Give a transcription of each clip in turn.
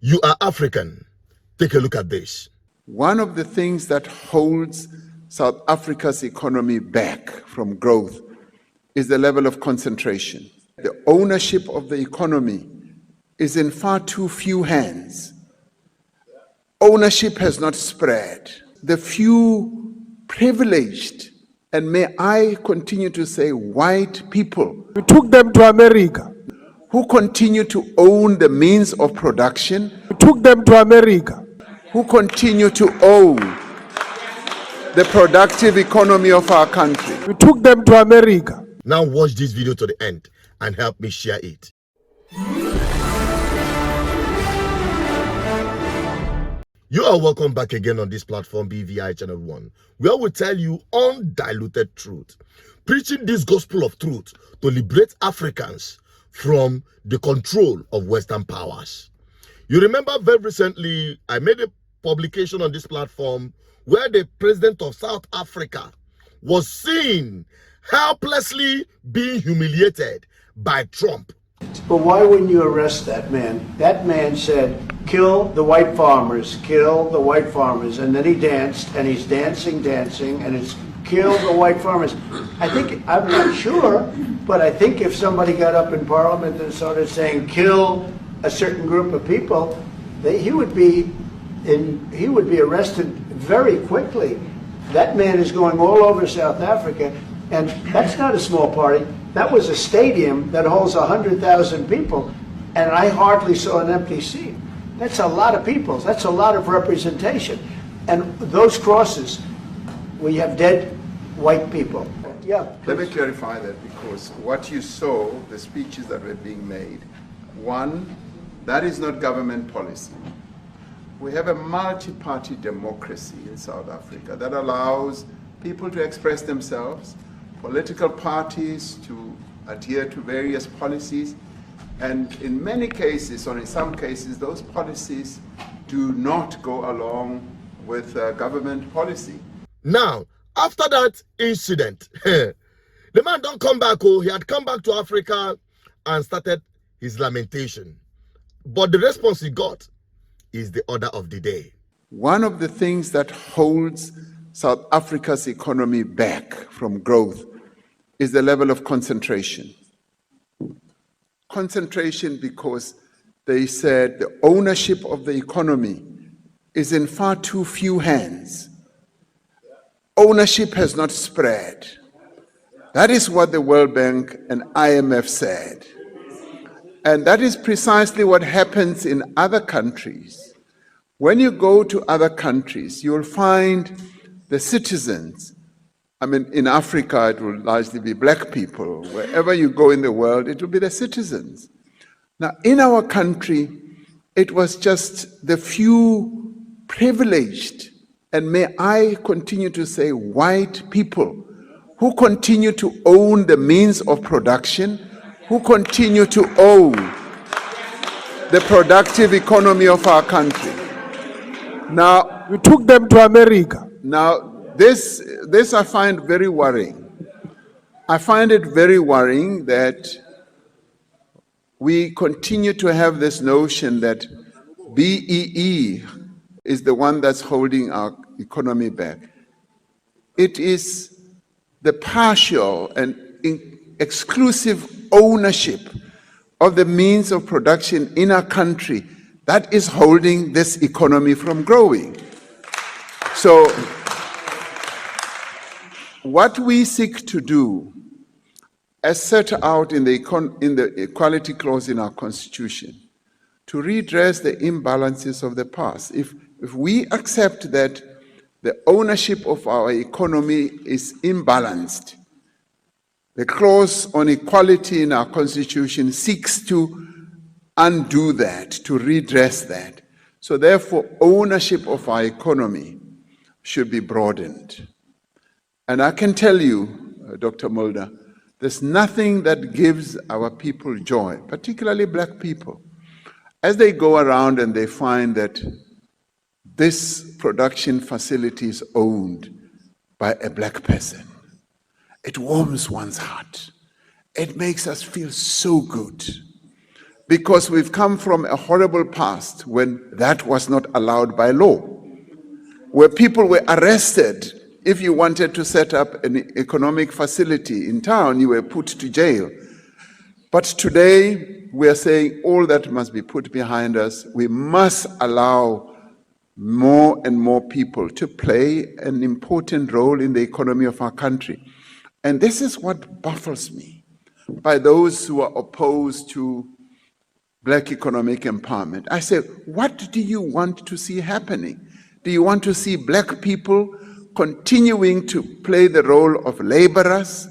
You are African. Take a look at this. One of the things that holds South Africa's economy back from growth is the level of concentration. The ownership of the economy is in far too few hands. Ownership has not spread. The few privileged, and may I continue to say white people, We took them to America. who continue to own the means of production, We took them to America. who continue to own the productive economy of our country. We took them to America. Now watch this video to the end and help me share it. You are welcome back again on this platform, BVI Channel 1, where we tell you undiluted truth, preaching this gospel of truth to liberate Africans from the control of Western powers. You remember very recently, I made a publication on this platform where the president of South Africa was seen helplessly being humiliated by Trump. But why wouldn't you arrest that man? That man said, kill the white farmers, kill the white farmers. And then he danced, and he's dancing, and it's kill the white farmers. I think, I'm not sure, but I think if somebody got up in Parliament and started saying, kill a certain group of people, he would be arrested very quickly. That man is going all over South Africa, and that's not a small party. That was a stadium that holds 100,000 people, and I hardly saw an empty seat. That's a lot of people. That's a lot of representation. And those crosses, we have dead white people. Yeah. Let me clarify that, because what you saw, the speeches that were being made, one, that is not government policy. We have a multi-party democracy in South Africa that allows people to express themselves, political parties to adhere to various policies, and in many cases, or in some cases, those policies do not go along with government policy. Now, after that incident, the man don't come back. Oh, he had come back to Africa and started his lamentation. But the response he got is the order of the day. One of the things that holds South Africa's economy back from growth is the level of concentration. Concentration because they said the ownership of the economy is in far too few hands. Ownership has not spread. That is what the World Bank and IMF said. And that is precisely what happens in other countries. When you go to other countries, you'll find the citizens. I mean, in Africa, it will largely be black people. Wherever you go in the world, it will be the citizens. Now, in our country, it was just the few privileged, and may I continue to say white people, who continue to own the means of production, who continue to own the productive economy of our country. Now, We took them to America. Now, this I find very worrying. I find it very worrying that we continue to have this notion that BEE is the one that's holding our economy back. It is the partial and exclusive ownership of the means of production in our country that is holding this economy from growing. So, what we seek to do, as set out in the Equality Clause in our Constitution, to redress the imbalances of the past. If we accept that the ownership of our economy is imbalanced, the clause on equality in our Constitution seeks to undo that, to redress that. So therefore, ownership of our economy should be broadened. And I can tell you, Dr. Mulder, there's nothing that gives our people joy, particularly black people, as they go around and they find that this production facility is owned by a black person. It warms one's heart. It makes us feel so good. because we've come from a horrible past when that was not allowed by law, where people were arrested. If you wanted to set up an economic facility in town, you were put to jail. But today, we are saying all that must be put behind us. We must allow more and more people to play an important role in the economy of our country. And this is what baffles me by those who are opposed to Black economic empowerment. I say, what do you want to see happening? Do you want to see Black people continuing to play the role of laborers,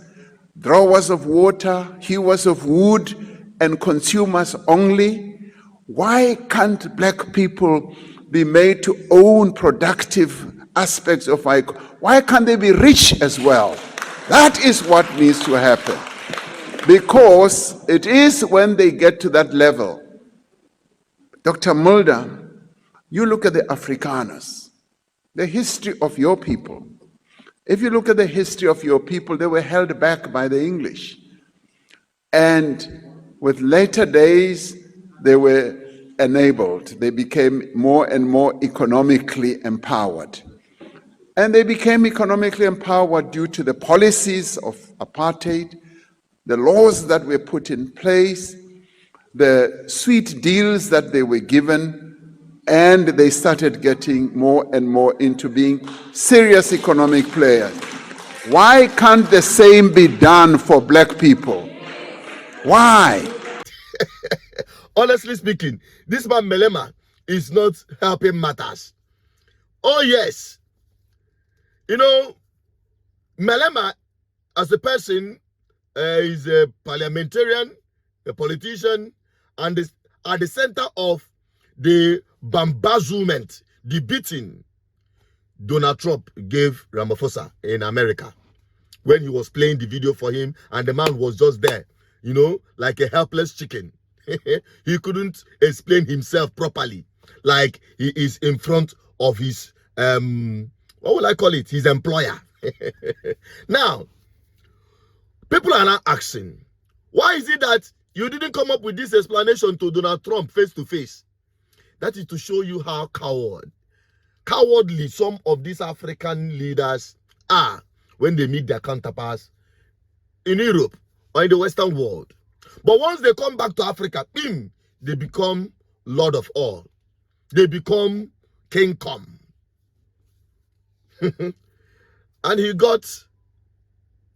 drawers of water, hewers of wood, and consumers only? Why can't Black people be made to own productive aspects of our economy? Why can't they be rich as well? That is what needs to happen. Because it is when they get to that level. Dr. Mulder, you look at the Afrikaners, the history of your people. If you look at the history of your people, they were held back by the English. And with later days, they were enabled. They became more and more economically empowered. And they became economically empowered due to the policies of apartheid, the laws that were put in place, the sweet deals that they were given, and they started getting more and more into being serious economic players. Why can't the same be done for Black people? Why? Honestly speaking, this man Melema is not helping matters. Oh yes. You know, Melema as a person is a parliamentarian, a politician, and is at the center of the bamboozlement, the beating Donald Trump gave Ramaphosa in America when he was playing the video for him, and the man was just there, you know, like a helpless chicken. He couldn't explain himself properly, like he is in front of his, what will I call it, his employer. Now, people are now asking, why is it that you didn't come up with this explanation to Donald Trump face to face? That is to show you how cowardly some of these African leaders are when they meet their counterparts in Europe or in the Western world. But once they come back to Africa, they become Lord of all. They become King Kong. And he got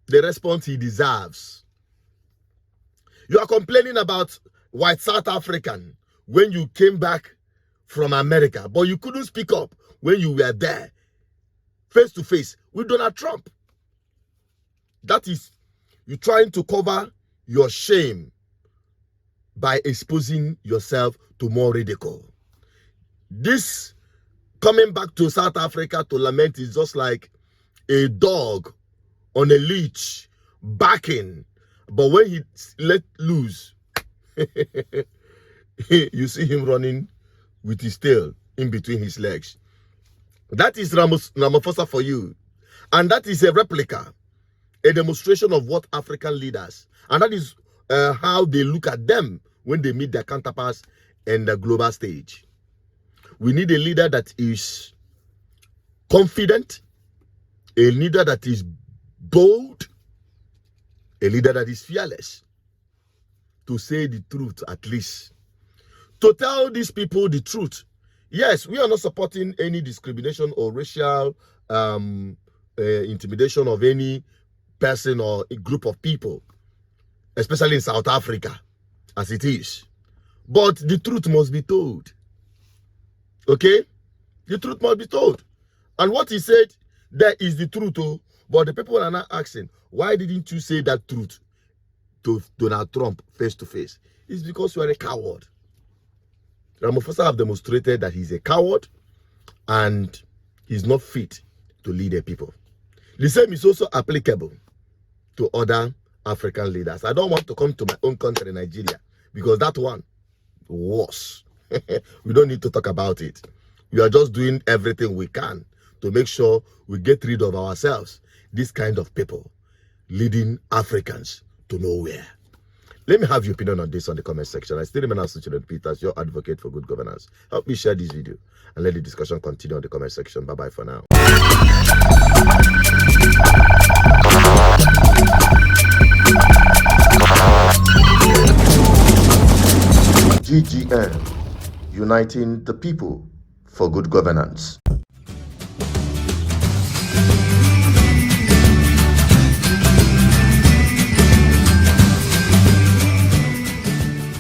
the response he deserves. You are complaining about white South African when you came back from America, but you couldn't speak up when you were there, face to face with Donald Trump. That is, you're trying to cover your shame by exposing yourself to more ridicule. This coming back to South Africa to lament is just like a dog on a leash barking, but when he let loose, you see him running with his tail in between his legs. That is Ramaphosa for you. And that is a replica, a demonstration of what African leaders, and that is how they look at them when they meet their counterparts in the global stage. We need a leader that is confident, a leader that is bold, a leader that is fearless, to say the truth at least, to tell these people the truth. Yes, we are not supporting any discrimination or racial intimidation of any person or a group of people, especially in South Africa, as it is. But the truth must be told. Okay? The truth must be told. And what he said, there is the truth. Oh, but the people are now asking, why didn't you say that truth to Donald Trump face to face? It's because you are a coward. Ramaphosa have demonstrated that he's a coward and he's not fit to lead a people. The same is also applicable to other African leaders. I don't want to come to my own country, Nigeria, because that one was. We don't need to talk about it. We are just doing everything we can to make sure we get rid of ourselves, this kind of people leading Africans to nowhere. Let me have your opinion on this on the comment section. I still remain Asuchidon Peters, your advocate for good governance. Help me share this video and let the discussion continue on the comment section. Bye-bye for now. GGN, uniting the people for good governance.